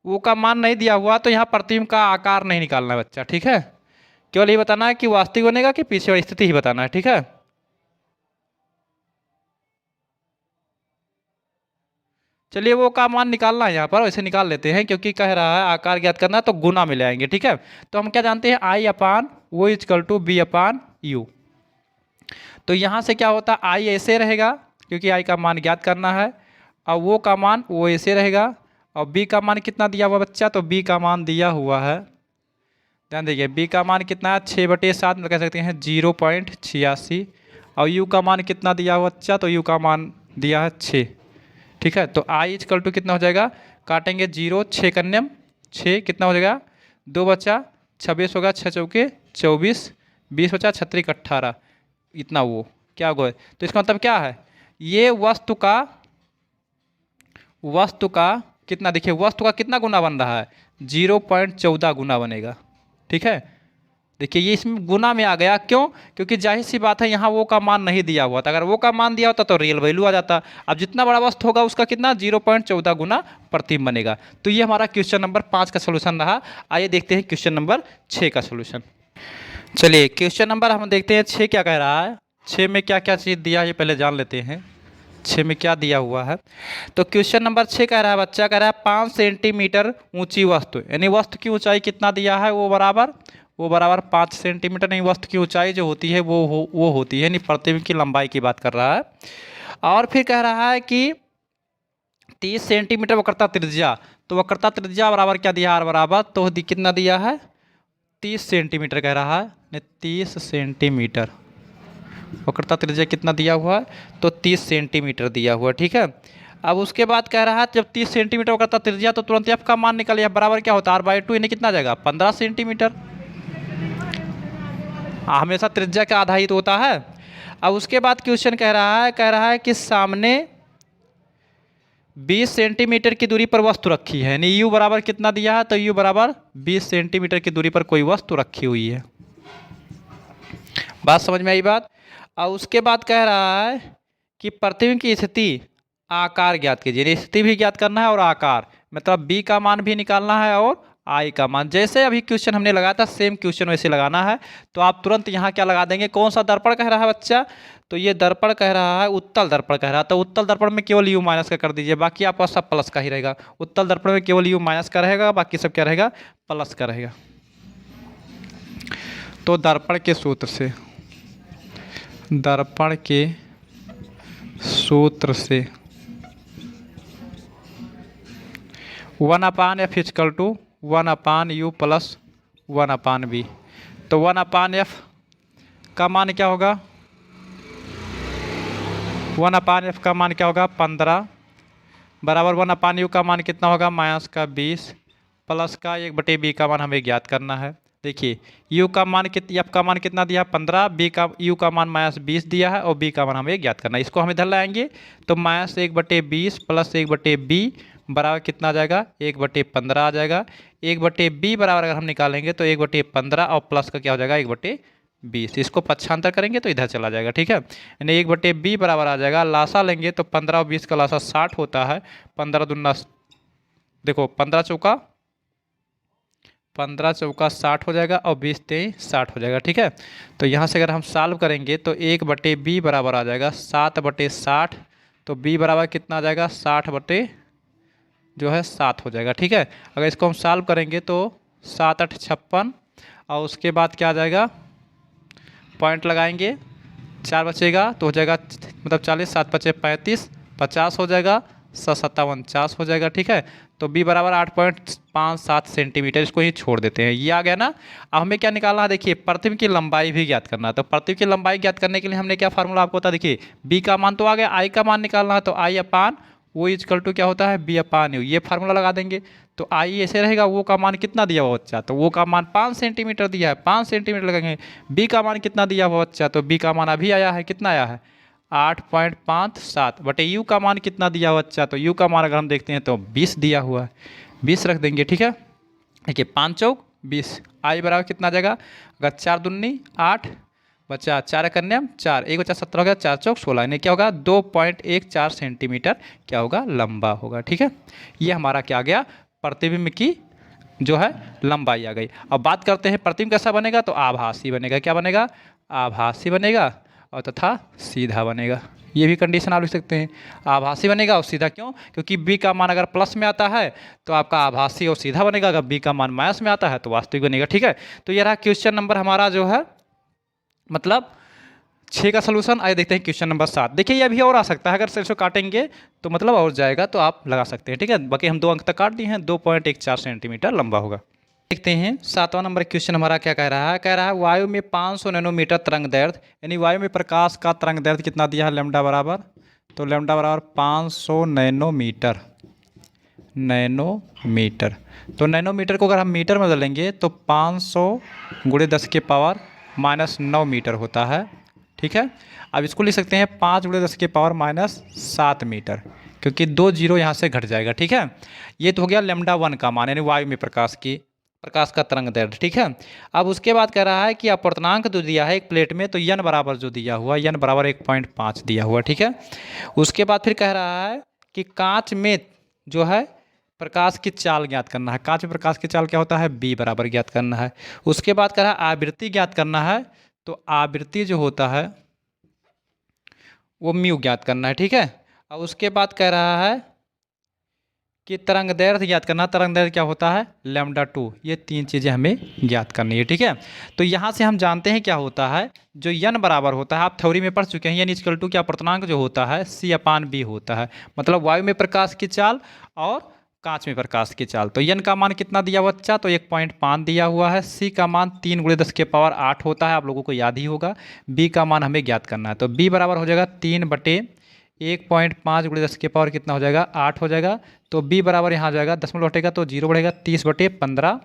वो का मान नहीं दिया हुआ तो यहाँ प्रतिबिंब का आकार नहीं निकालना है बच्चा। ठीक है, केवल ये बताना है कि वास्तविक बनेगा कि पीछे वाली स्थिति ही बताना है। ठीक है, चलिए वो का मान निकालना है यहाँ पर, वैसे निकाल लेते हैं, क्योंकि कह रहा है आकार ज्ञात करना है तो गुना में ले आएंगे। ठीक है, तो हम क्या जानते हैं, I/O इक्वल टू B/U। तो यहाँ से क्या होता है, I ऐसे रहेगा क्योंकि I का मान ज्ञात करना है, और वो का मान वो ऐसे रहेगा, और B का मान कितना दिया हुआ बच्चा, तो B का मान दिया हुआ है, ध्यान देखिए B का मान कितना है 6/7 में कह सकते हैं 0.86, और U का मान कितना दिया हुआ बच्चा, तो U का मान दिया है 6। ठीक है, तो I इक्वल टू कितना हो जाएगा, काटेंगे 0 6 कन्यम 6 कितना हो जाएगा, 2 बचा 26 होगा, 6 चौके 24, 20 बचा 36 18, इतना वो क्या होगा। तो इसका मतलब क्या है, ये वस्तु का कितना, देखिए वस्तु का कितना गुना बन रहा है, 0.14 गुना बनेगा। ठीक है, देखिए ये इसमें गुना में आ गया, क्यों? क्योंकि जाहिर सी बात है यहाँ वो का मान नहीं दिया हुआ था, अगर वो का मान दिया होता तो रियल वैल्यू आ जाता। अब जितना बड़ा वस्तु होगा उसका कितना 0.14 गुना प्रतिबिंब बनेगा। तो ये हमारा क्वेश्चन नंबर 5 का सोल्यूशन रहा। आइए देखते हैं क्वेश्चन नंबर 6 का सोल्यूशन। चलिए क्वेश्चन नंबर हम देखते हैं 6 क्या कह रहा है। 6 में क्या क्या चीज़ दिया है ये पहले जान लेते हैं। 6 में क्या दिया हुआ है। तो क्वेश्चन नंबर 6 कह रहा है, बच्चा कह रहा है 5 सेंटीमीटर ऊंची वस्तु, यानी वस्तु की ऊंचाई कितना दिया है, वो बराबर 5 सेंटीमीटर। नहीं, वस्तु की ऊंचाई जो होती है वो होती है, यानी प्रतिबिंब की लंबाई की बात कर रहा है। और फिर कह रहा है कि 30 सेंटीमीटर वक्रता त्रिज्या, तो वक्रता त्रिज्या बराबर क्या दिया, आर बराबर, तो कितना दिया है 30 सेंटीमीटर कह रहा है, 30 सेंटीमीटर वक्रता त्रिज्या कितना दिया हुआ है, तो 30 सेंटीमीटर दिया हुआ है। ठीक है, अब उसके बाद कह रहा है जब 30 सेंटीमीटर वक्रता त्रिज्या तो तुरंत एफ का मान निकालिए, बराबर क्या होता है r/2, यानी कितना जाएगा 15 सेंटीमीटर। हमेशा त्रिज्या का आधारित होता है। अब उसके बाद क्वेश्चन कह रहा है कि सामने 20 सेंटीमीटर की दूरी पर वस्तु रखी है, यानी u बराबर कितना दिया है, तो u बराबर 20 सेंटीमीटर की दूरी पर कोई वस्तु रखी हुई है। बात समझ में आई बात। और उसके बाद कह रहा है कि प्रतिबिंब की स्थिति आकार ज्ञात कीजिए, स्थिति भी ज्ञात करना है और आकार, मतलब b का मान भी निकालना है और I का मान। जैसे अभी क्वेश्चन हमने लगाया था सेम क्वेश्चन वैसे लगाना है। तो आप तुरंत यहाँ क्या लगा देंगे, कौन सा दर्पण कह रहा है बच्चा, तो ये दर्पण कह रहा है, उत्तल दर्पण कह रहा है, तो उत्तल दर्पण में केवल u माइनस का कर दीजिए, बाकी आपका सब प्लस का ही रहेगा। उत्तल दर्पण में केवल u माइनस का रहेगा, बाकी सब क्या रहेगा, प्लस का रहेगा। तो दर्पण के सूत्र से 1/f = 1/u + 1/v। तो 1/f का मान क्या होगा, 1/f का मान क्या होगा 15, बराबर 1/u का मान कितना होगा -20, प्लस का 1/b का मान हमें ज्ञात करना है। देखिए u का मान f का मान कितना दिया 15, u का मान -20 दिया है और b का मान हमें ज्ञात करना है। इसको हम इधर लाएंगे तो -1/20 + 1/b बराबर कितना आ जाएगा 1/15 आ जाएगा। 1/b बराबर अगर हम निकालेंगे तो 1/15 और प्लस का क्या हो जाएगा 1/20। इसको पक्षांतर करेंगे तो इधर चला जाएगा। ठीक है, यानी 1/b बराबर आ जाएगा, लासा लेंगे तो 15 और 20 का लासा 60 होता है। 15 दूना देखो 15 चौका 60 हो जाएगा और 20 तेईं 60 हो जाएगा। ठीक है, तो यहाँ से अगर हम सॉल्व करेंगे तो 1/b बराबर आ जाएगा 7/60, तो b बराबर कितना आ जाएगा 60/7 हो जाएगा। ठीक है, अगर इसको हम सॉल्व करेंगे तो 7×8 = 56 और उसके बाद क्या आ जाएगा, पॉइंट लगाएंगे 4 बचेगा तो हो जाएगा मतलब 40, 7×5 = 35, 50 हो जाएगा, 7×7 = 49 हो जाएगा। ठीक है, तो b बराबर 8.57 सेंटीमीटर, इसको ही छोड़ देते हैं, ये आ गया ना। अब हमें क्या निकालना है, देखिए प्रतिबिंब की लंबाई भी ज्ञात करना है। तो प्रतिबिंब की लंबाई ज्ञात करने के लिए हमने क्या फार्मूला आपको बता, देखिए b का मान तो आ गया, I का मान निकालना है तो I/O = क्या होता है b/u, ये फार्मूला लगा देंगे। तो I ऐसे रहेगा, वो का मान कितना दिया हुआ बच्चा, तो वो का मान 5 सेंटीमीटर दिया है, 5 सेंटीमीटर लगेंगे। b का मान कितना दिया हुआ बच्चा, तो b का मान अभी आया है, कितना आया है 8.57 बटे u का मान कितना दिया हुआ बच्चा, तो u का मान अगर हम देखते हैं तो 20 दिया हुआ है, 20 रख देंगे। ठीक है, देखिए 5 चौक 20, I बराबर कितना आ जाएगा, अगर 4 दूनी 8 बचा 4 कन्या 4, 1 बचा 17 हो गया, 4 चौक 16, यानी क्या होगा 2.14 सेंटीमीटर क्या होगा लंबा होगा। ठीक है, ये हमारा क्या आ गया प्रतिबिंब की जो है लंबाई आ गई। अब बात करते हैं प्रतिबिंब कैसा बनेगा, तो आभासी बनेगा। क्या बनेगा, आभासी बनेगा और तथा सीधा बनेगा। ये भी कंडीशन आप लिख सकते हैं, आभासी बनेगा और सीधा। क्यों, क्योंकि b का मान अगर प्लस में आता है तो आपका आभासी और सीधा बनेगा, अगर b का मान माइनस में आता है तो वास्तविक बनेगा। ठीक है, तो ये रहा क्वेश्चन नंबर हमारा जो है मतलब 6 का सोल्यूशन। आइए देखते हैं क्वेश्चन नंबर 7। देखिए ये अभी और आ सकता है, अगर इसको काटेंगे तो मतलब और जाएगा, तो आप लगा सकते हैं। ठीक है, बाकी हम 2 अंक तक काट दिए हैं, 2.14 सेंटीमीटर लंबा होगा। देखते हैं 7वां नंबर क्वेश्चन हमारा क्या कह रहा है, वायु में 500 नैनोमीटर तरंग दैर्ध्य, यानी वायु में प्रकाश का तरंग दैर्ध्य कितना दिया है लैम्डा बराबर, तो लैम्डा बराबर 500 नैनोमीटर। तो नैनोमीटर को अगर हम मीटर में बदलेंगे तो 500 × 10⁻⁻9 मीटर होता है। ठीक है, अब इसको लिख सकते हैं 5 × 10⁻7 मीटर, क्योंकि 2 जीरो यहाँ से घट जाएगा। ठीक है, ये तो हो गया लैम्डा 1 का मान, यानी वायु में प्रकाश की प्रकाश का तरंग दैर्ध्य, ठीक है। अब उसके बाद कह रहा है कि अपर्तनांक जो दिया है एक प्लेट में, तो यन बराबर जो दिया हुआ, यन बराबर 1.5 दिया हुआ, ठीक है। उसके बाद फिर कह रहा है कि कांच में जो है प्रकाश की चाल ज्ञात करना है। कांच में प्रकाश की चाल क्या होता है, बी बराबर ज्ञात करना है। उसके बाद कह रहा है आवृत्ति ज्ञात करना है, तो आवृत्ति जो होता है वो म्यू ज्ञात करना है, ठीक है। और उसके बाद कह रहा है कि तरंग दैर्ध्य ज्ञात करना। तरंग दैर्ध्य क्या होता है, λ2। ये तीन चीज़ें हमें ज्ञात करनी है, ठीक है। तो यहाँ से हम जानते हैं क्या होता है, जो यन बराबर होता है, आप थ्योरी में पढ़ चुके हैं, यन इक्वल टू क्या अपर्तनांक जो होता है C/B होता है। मतलब वायु में प्रकाश की चाल और कांच में प्रकाश की चाल। तो यन का मान कितना दिया हुआ बच्चा, तो 1.5 दिया हुआ है। सी का मान 3 × 10⁸ होता है, आप लोगों को याद ही होगा। बी का मान हमें ज्ञात करना है, तो बी बराबर हो जाएगा 3/1.5 × 10⁻, कितना हो जाएगा, 8 हो जाएगा। तो b बराबर यहाँ आ जाएगा, दशमलव हटेगा तो 0 बढ़ेगा, 30/15,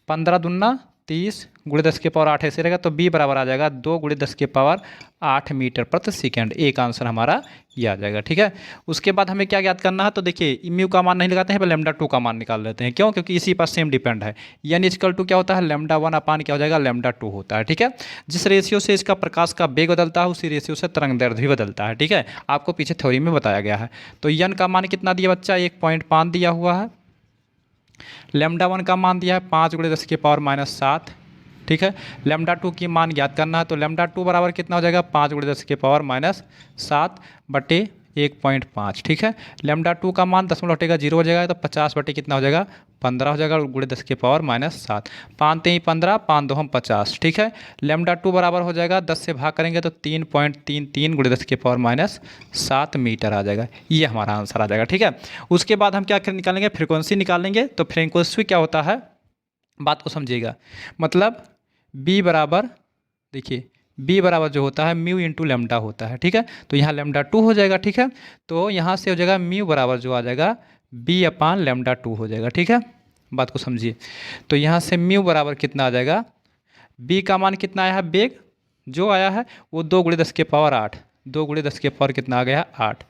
15 दूना 30 × 10⁸ ऐसे रहेगा। तो b बराबर आ जाएगा 2 × 10⁸ मीटर प्रति सेकेंड। एक आंसर हमारा ये आ जाएगा, ठीक है। उसके बाद हमें क्या ज्ञात करना है, तो देखिए म्यू का मान नहीं लगाते हैं, पर λ2 का मान निकाल लेते हैं। क्यों, क्योंकि इसी पर सेम डिपेंड है। यानी इक्वल टू क्या होता है, λ1 क्या हो जाएगा, λ2 होता है, ठीक है। जिस रेशियो से इसका प्रकाश का वेग बदलता है उसी रेशियो से तरंग दैर्ध्य भी बदलता है, ठीक है। आपको पीछे थ्योरी में बताया गया है। तो यन का मान कितना दिया बच्चा, 1.5 दिया हुआ है। λ1 का मान दिया है 5 × 10⁻⁷, ठीक है। λ2 की मान ज्ञात करना है, तो λ2 बराबर कितना हो जाएगा, 5 × 10⁻⁷/1.5, ठीक है। λ2 का मान दशमलव हटेगा 0 हो जाएगा, तो 50 बटे कितना हो जाएगा, 15 हो जाएगा, × 10⁻⁷। 5 3 15, 5 2 50, ठीक है। λ2 बराबर हो जाएगा 10 से भाग करेंगे तो 3.33 × 10⁻⁷ मीटर आ जाएगा। ये हमारा आंसर आ जाएगा, ठीक है। उसके बाद हम क्या निकालेंगे, फ्रीक्वेंसी निकालेंगे। तो फ्रीक्वेंसी क्या होता है, बात को समझिएगा। मतलब b बराबर, देखिए b बराबर जो होता है म्यू × λ होता है, ठीक है। तो यहाँ λ2 हो जाएगा, ठीक है। तो यहाँ से हो जाएगा म्यू बराबर जो आ जाएगा b/λ2 हो जाएगा, ठीक है। बात को समझिए। तो यहाँ से म्यू बराबर कितना आ जाएगा, b का मान कितना आया है, वेग जो आया है वो 2 × 10⁸, 2 × 10⁸ कितना आ गया, 8।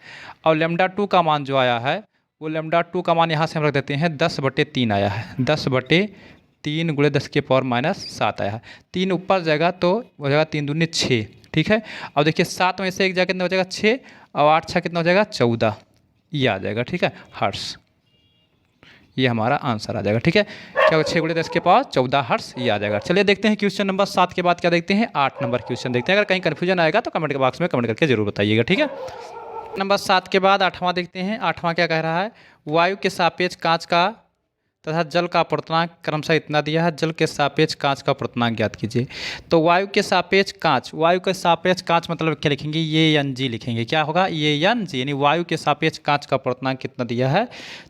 और λ2 का मान जो आया है वो λ2 का मान यहाँ से हम रख देते हैं 10/3 आया है, 10/3 × 10⁻⁷ आया है। 3 ऊपर जाएगा तो हो जाएगा 3 दूनी 6, ठीक है। और देखिए 7 में से एक जगह कितना हो जाएगा, 6, और 8 6 कितना हो जाएगा, 14, ये आ जाएगा, ठीक है, हर्ट्ज। ये हमारा आंसर आ जाएगा, ठीक है। क्या हो, 6 × 10⁻14 हर्ट्ज, ये आ जाएगा। चलिए देखते हैं क्वेश्चन नंबर 7 के बाद क्या देखते हैं, 8 नंबर क्वेश्चन देखते हैं। अगर कहीं कन्फ्यूजन आएगा तो कमेंट बॉक्स में कमेंट करके जरूर बताइएगा, ठीक है। नंबर 7 के बाद 8वां देखते हैं। 8वां क्या कह रहा है, वायु के सापेक्ष कांच का तथा जल का अपर्तनांक क्रमशः इतना दिया है, जल के सापेक्ष कांच का अपर्तनांक ज्ञात कीजिए। तो वायु के सापेक्ष कांच, वायु के सापेक्ष कांच मतलब क्या लिखेंगे, ये एन जी लिखेंगे। क्या होगा, ये एन जी, यानी वायु के सापेक्ष कांच का अपर्तनांक कितना दिया है,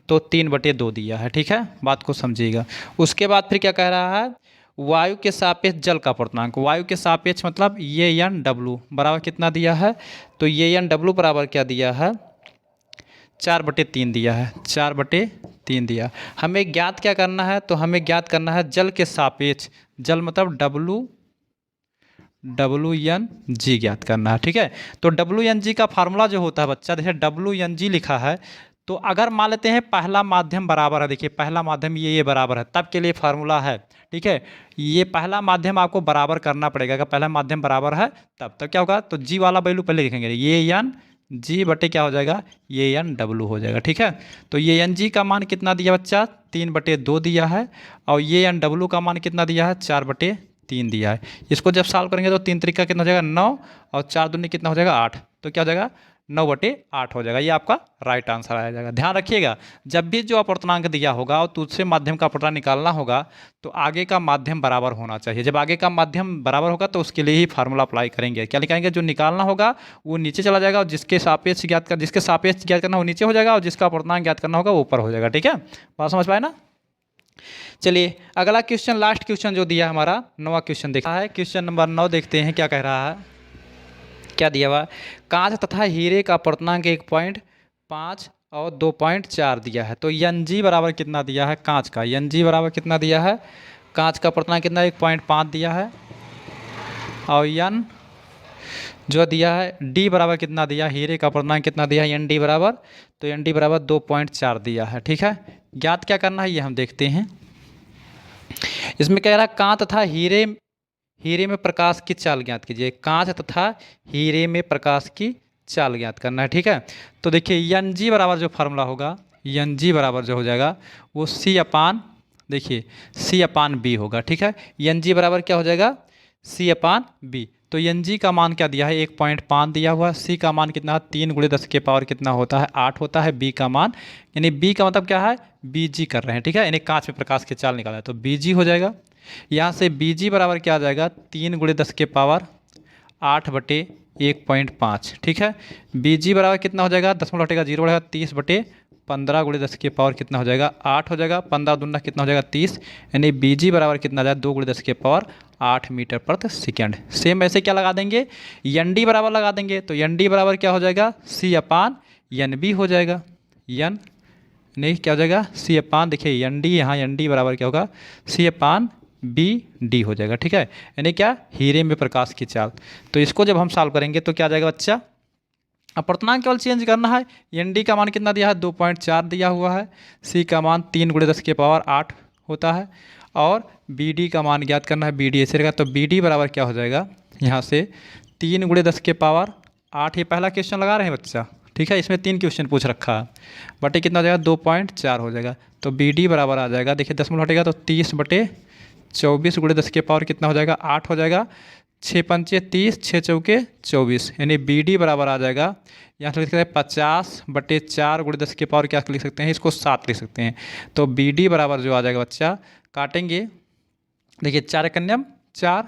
तो 3/2 दिया है, ठीक है। बात को समझिएगा। उसके बाद फिर क्या कह रहा है, वायु के सापेक्ष जल का अपर्तनांक, वायु के सापेक्ष मतलब ये एन डब्लू बराबर कितना दिया है, तो ये एन डब्लू बराबर क्या दिया है, 4/3 दिया है, 4/3 दिया। हमें ज्ञात क्या करना है, तो हमें ज्ञात करना है जल के सापेक्ष, जल मतलब WN_G ज्ञात करना है, ठीक है। तो WN_G का फार्मूला जो होता है बच्चा, जैसे WN_G लिखा है, तो अगर मान लेते हैं पहला माध्यम बराबर है, देखिए पहला माध्यम ये बराबर है, तब के लिए फार्मूला है, ठीक है। ये पहला माध्यम आपको बराबर करना पड़ेगा, अगर पहला माध्यम बराबर है तब क्या होगा, तो G वाला वैल्यू पहले लिखेंगे, ये एन जी बटे क्या हो जाएगा, ये एन डब्लू हो जाएगा, ठीक है। तो ये एन जी का मान कितना दिया बच्चा, 3/2 दिया है, और ये एन डब्लू का मान कितना दिया है, 4/3 दिया है। इसको जब सॉल्व करेंगे तो 3 तरीका कितना हो जाएगा, 9, और 4 दूनी कितना हो जाएगा, 8। तो क्या हो जाएगा, 9/8 हो जाएगा। ये आपका राइट आंसर आ जाएगा। ध्यान रखिएगा, जब भी जो अपर्तनांक दिया होगा और दूसरे माध्यम का अपर्तनांक निकालना होगा तो आगे का माध्यम बराबर होना चाहिए। जब आगे का माध्यम बराबर होगा तो उसके लिए ही फार्मूला अप्लाई करेंगे। क्या निकालेंगे, जो निकालना होगा वो नीचे चला जाएगा, और जिसके सापेक्ष ज्ञात करना वो नीचे हो जाएगा, और जिसका अपर्तनांक ज्ञात करना होगा वो ऊपर हो जाएगा, ठीक है। बात समझ पाए ना। चलिए अगला क्वेश्चन, लास्ट क्वेश्चन जो दिया हमारा 9वां क्वेश्चन देखा है। क्वेश्चन नंबर 9 देखते हैं क्या कह रहा है, क्या दिया हुआ, कांच तथा हीरे का अपर्तनांक 1.5 और 2.4 दिया है। तो एन जी बराबर कितना दिया है, कांच का एन जी बराबर कितना दिया है, कांच का अपर्तनांक कितना 1.5 दिया है, और एन जो दिया है डी बराबर कितना दिया, हीरे का अपर्तनांक कितना दिया है, एन डी बराबर, तो एन डी बराबर 2.4 दिया है, ठीक है। ज्ञात क्या करना है ये हम देखते हैं। इसमें कह रहा है कांच तथा हीरे हीरे में प्रकाश की चाल ज्ञात कीजिए। कांच तथा हीरे में प्रकाश की चाल ज्ञात करना है, ठीक है। तो देखिए एन जी बराबर जो फार्मूला होगा, एन जी बराबर जो हो जाएगा वो सी अपान, देखिए सी अपान बी होगा, ठीक है। एन जी बराबर क्या हो जाएगा, सी अपान बी। तो एन जी का मान क्या दिया है, 1.5 दिया हुआ है। सी का मान कितना है, 3 × 10 के पावर कितना होता है, 8 होता है। बी का मान यानी बी का मतलब क्या है, बी जी कर रहे हैं, ठीक है, यानी कांच में प्रकाश की चाल निकाला है तो बी जी हो जाएगा। यहाँ से बी जी बराबर क्या आ जाएगा, 3 × 10 के पावर 8/1.5, ठीक है। बी जी बराबर कितना हो जाएगा, दशमलव हटेगा 0 बढ़ेगा, 30/15 × 10 के पावर कितना हो जाएगा, 8 हो जाएगा। 15 दूना कितना हो जाएगा, 30, यानी बी जी बराबर कितना आ जाएगा, 2 × 10 के पावर 8 मीटर प्रति सेकेंड। सेम ऐसे क्या लगा देंगे, एन डी बराबर लगा देंगे। तो एन डी बराबर क्या हो जाएगा, सी अपान एन बी हो जाएगा। एन नहीं क्या हो जाएगा, सी अपान, देखिए एन डी, यहाँ एन डी बराबर क्या होगा, सी अपान बी डी हो जाएगा, ठीक है। यानी क्या, हीरे में प्रकाश की चाल। तो इसको जब हम सॉल्व करेंगे तो क्या आ जाएगा बच्चा, अपर्तनांक केवल चेंज करना है। एन डी का मान कितना दिया है, 2.4 दिया हुआ है। सी का मान 3 × 10 के पावर 8 होता है। और बी डी का मान ज्ञात करना है, बी डी ऐसे रहेगा। तो बी डी बराबर क्या हो जाएगा, यहाँ से 3 × 10 के पावर 8, ये पहला क्वेश्चन लगा रहे हैं बच्चा, ठीक है। इसमें 3 क्वेश्चन पूछ रखा है, बटे कितना हो जाएगा, 2.4 हो जाएगा। तो बी डी बराबर आ जाएगा, देखिए दशमलव हटेगा तो 30/24 × 10 के पावर कितना हो जाएगा, 8 हो जाएगा। 6 पंचे 30, 6 चौके 24, यानी बी डी बराबर आ जाएगा, यहाँ से लिख सकते हैं 50/4 × 10 के पावर क्या लिख सकते हैं, इसको 7 लिख सकते हैं। तो बी डी बराबर जो आ जाएगा बच्चा, काटेंगे, देखिए 4 कन्यम 4,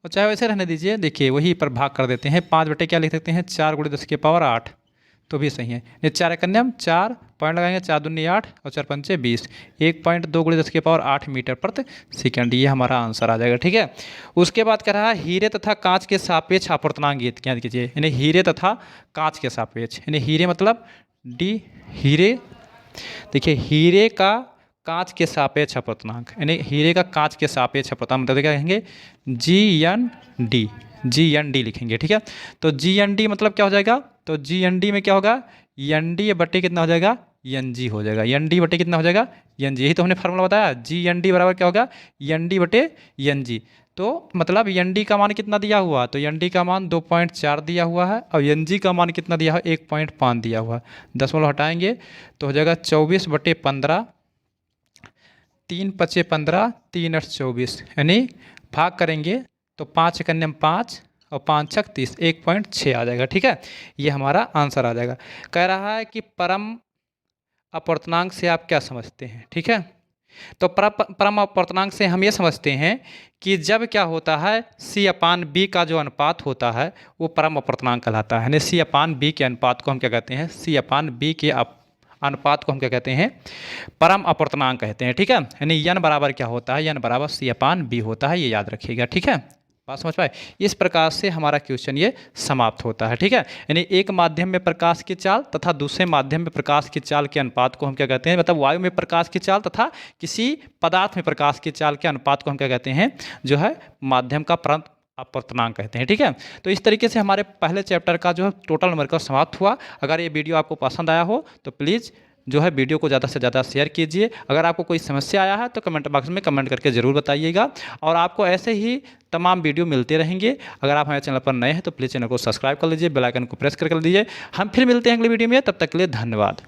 और चाहे वैसे रहने दीजिए, देखिए वही पर भाग कर देते हैं। 5 बटे क्या लिख सकते हैं, 4 × 10 के पावर 8, तो भी सही है। ये 4 कन्यम 4, पॉइंट लगाएंगे, 4 दूनी 8 और 4 पंचे 20, 1.2 × 10 के पावर 8 मीटर प्रति सेकंड, ये हमारा आंसर आ जाएगा, ठीक है। उसके बाद कह रहा है हीरे तथा कांच के सापेक्ष अपवर्तनांक ज्ञात कीजिए। यानी हीरे तथा कांच के सापेक्ष, यानी हीरे मतलब डी, हीरे, देखिए हीरे का कांच के सापेक्ष अपवर्तनांक, यानी हीरे का कांच के सापेक्ष अपवर्तनांक मतलब क्या कहेंगे, G N D, G N D लिखेंगे, ठीक है। तो जी एन डी मतलब क्या हो जाएगा, तो जी एन डी में क्या होगा, एन डी बटे कितना हो जाएगा, एन जी हो जाएगा। एन डी बटे कितना हो जाएगा, एन जी, यही तो हमने फार्मूला बताया, जी एन डी बराबर क्या होगा, एन डी बटे एन जी। तो मतलब एन डी का मान कितना दिया हुआ, तो एन डी का मान 2.4 दिया हुआ है, और एन जी का मान कितना दिया है, 1.5 दिया हुआ है। दशमलव हटाएंगे तो हो जाएगा 24/15, 3 × 15, 3 × 24, यानी भाग करेंगे तो 5 कन्यम 5 और 5 × 30, 1.6 आ जाएगा, ठीक है। ये हमारा आंसर आ जाएगा। कह रहा है कि परम अपवर्तनांक से आप क्या समझते हैं, ठीक है। तो परम अपवर्तनांक से हम ये समझते हैं कि जब क्या होता है, सी अपान बी का जो अनुपात होता है वो परम अपवर्तनांक कहलाता है। यानी सी अपान बी के अनुपात को हम क्या कहते हैं, सी अपान बी के अनुपात को हम क्या कहते हैं, परम अपवर्तनांक कहते हैं, ठीक है। यानी एन बराबर क्या होता है, एन बराबर सी अपान बी होता है, ये याद रखिएगा, ठीक है। बात समझ पाए। इस प्रकार से हमारा क्वेश्चन ये समाप्त होता है, ठीक है। यानी एक माध्यम में प्रकाश की चाल तथा दूसरे माध्यम में प्रकाश की चाल के अनुपात को हम क्या कहते हैं, मतलब वायु में प्रकाश की चाल तथा किसी पदार्थ में प्रकाश की चाल के अनुपात को हम क्या कहते हैं, जो है माध्यम का परम अपवर्तनांक कहते हैं, ठीक है। तो इस तरीके से हमारे पहले चैप्टर का जो है टोटल न्यूमेरिकल समाप्त हुआ। अगर ये वीडियो आपको पसंद आया हो तो प्लीज़ जो है वीडियो को ज़्यादा से ज़्यादा शेयर कीजिए। अगर आपको कोई समस्या आया है तो कमेंट बॉक्स में कमेंट करके ज़रूर बताइएगा, और आपको ऐसे ही तमाम वीडियो मिलते रहेंगे। अगर आप हमारे चैनल पर नए हैं तो प्लीज़ चैनल को सब्सक्राइब कर लीजिए, बेल आइकन को प्रेस कर दीजिए। हम फिर मिलते हैं अगली वीडियो में, तब तक के लिए धन्यवाद।